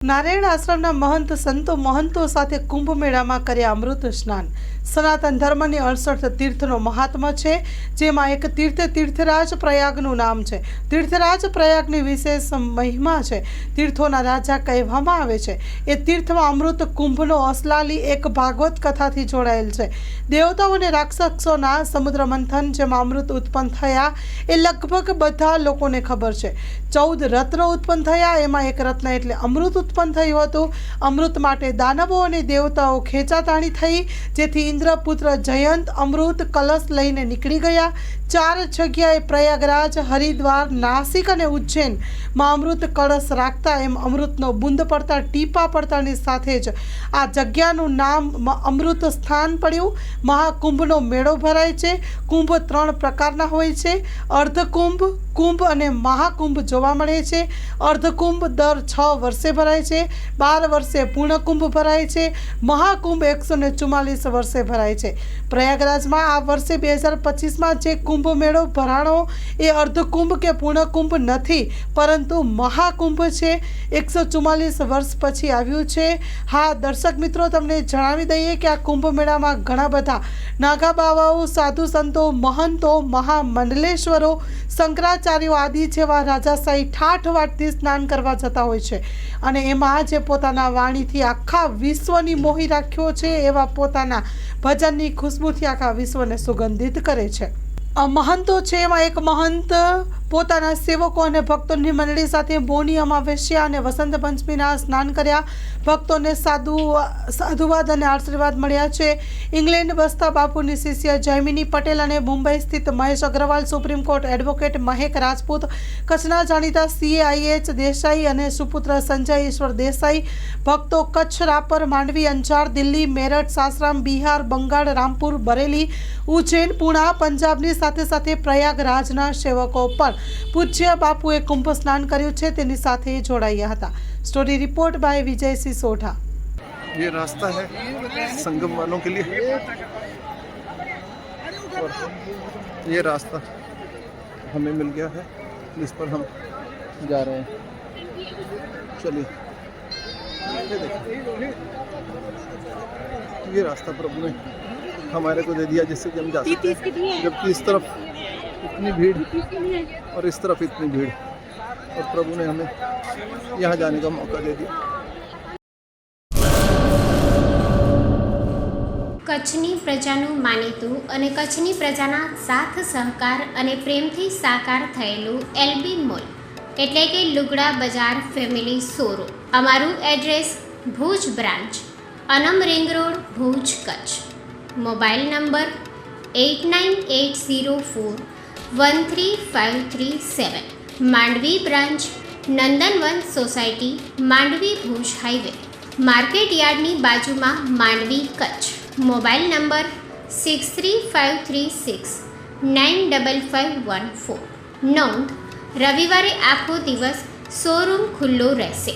નારાયણ આશ્રમના મહંત સંતો મહંતો સાથે કુંભ મેળામાં કર્યા અમૃત સ્નાન। સનાતન ધર્મની 68 તીર્થનો મહાત્મા છે, જેમાં એક તીર્થ તીર્થરાજ પ્રયાગનું નામ છે। તીર્થરાજ પ્રયાગની વિશેષ મહિમા છે। તીર્થોના રાજા કહેવામાં આવે છે। એ તીર્થમાં અમૃત કુંભનો અસલાલી એક ભાગવત કથાથી જોડાયેલ છે। દેવતાઓ અને રાક્ષસોના સમુદ્ર મંથન જેમાં અમૃત ઉત્પન્ન થયા એ લગભગ બધા લોકોને ખબર છે। 14 રત્નો ઉત્પન્ન થયા, એમાં એક રત્ન એટલે અમૃત ઉત્પન્ન થયું હતું। અમૃત માટે દાનવો અને દેવતાઓ ખેંચાતાણી થઈ, જેથી ઇન્દ્રપુત્ર જયંત અમૃત કલશ લઈને નીકળી ગયા। 4 જગ્યાએ પ્રયાગરાજ, હરિદ્વાર, નાસિક અને ઉજ્જૈનમાં અમૃત કળશ રાખતા એમ અમૃતનો બુંદ પડતા, ટીપા પડતાની સાથે જ આ જગ્યાનું નામ અમૃત સ્થાન પડ્યું। મહાકુંભનો મેળો ભરાય છે। કુંભ 3 પ્રકારના હોય છે, અર્ધકુંભ, કુંભ અને મહાકુંભ જોવા મળે છે। અર્ધકુંભ દર 6 વર્ષે ભરાય છે, 12 વર્ષે પૂર્ણ કુંભ ભરાય છે, મહાકુંભ 144 વર્ષે ભરાય છે। પ્રયાગરાજમાં આ વર્ષે 2025માં જે કુંભ મેળો ભરાણો એ અર્ધકુંભ કે પૂર્ણ કુંભ નથી, પરંતુ મહાકુંભ છે। 144 વર્ષ પછી આવ્યું છે। હા દર્શક મિત્રો, તમને જણાવી દઈએ કે આ કુંભ મેળામાં ઘણા બધા નાગા બાવાઓ, સાધુ સંતો, મહંતો, મહામંડલેશ્વરો, શંકરાચાર્યો આદિ જેવા રાજાશાહી ઠાઠવાટથી સ્નાન કરવા જતા હોય છે, અને એમાં જે પોતાના વાણીથી આખા વિશ્વની મોહી રાખ્યો છે, એવા પોતાના ભજનની ખુશ્બુથી આખા વિશ્વને સુગંધિત કરે છે। મહંતો છે, એમાં એક મહંત પોતાના સેવકો અને ભક્તોની મંડળી સાથે મૌની અમાવસ્યા અને વસંત પંચમીના સ્નાન કર્યા। ભક્તોને સાધુવાદ અને આશીર્વાદ મળ્યા છે। ઇંગ્લેન્ડ બસતા બાપુની શિષ્ય જયમિની પટેલ અને મુંબઈ સ્થિત Mahesh Agrawal, supreme court advocate Mahek Rajput, કચ્છના જાણીતા CAIH દેસાઈ અને સુપુત્ર સંજય ઈશ્વર દેસાઈ, ભક્તો કચ્છ, રાપર, માંડવી, અંજાર, દિલ્હી, મેરઠ, સાસારામ, બિહાર, બંગાળ, રામપુર, બરેલી, ઉજ્જૈન, પુણા, પંજાબની સાથે સાથે પ્રયાગરાજના સેવકો પણ પૂજ્ય બાપુએ કુંભ સ્નાન કર્યું છે તેની સાથે જોડાયા હતા। Story report by Vijay Singh Sodha. ये रास्ता है संगम वालों के लिए, और ये रास्ता हमें मिल गया है, इस पर हम जा रहे हैं। चलिए ये देखिए, ये रास्ता प्रभु ने हमारे को दे दिया जिससे कि हम जा सकते हैं, जबकि इस तरफ इतनी भीड़ और इस तरफ इतनी भीड़, और प्रभु ने हमें यहाँ जाने का मौका दे दिया। કચ્છની પ્રજાનું માનીતું અને કચ્છની પ્રજાના સાથ સહકાર અને પ્રેમથી સાકાર થયેલું LB મોલ એટલે કે લુગડા બજાર ફેમિલી શોરૂમ। અમારું address Bhuj branch, Anam ring road, Bhuj, Kutch. Mobile number 8980413537। Mandvi branch, Nandanvan society, Mandvi, Bhuj highway, market યાર્ડની બાજુમાં, માંડવી, કચ્છ। Mobile number 6353695514। નોંધ: રવિવારે આખો દિવસ શોરૂમ ખુલ્લો રહેશે।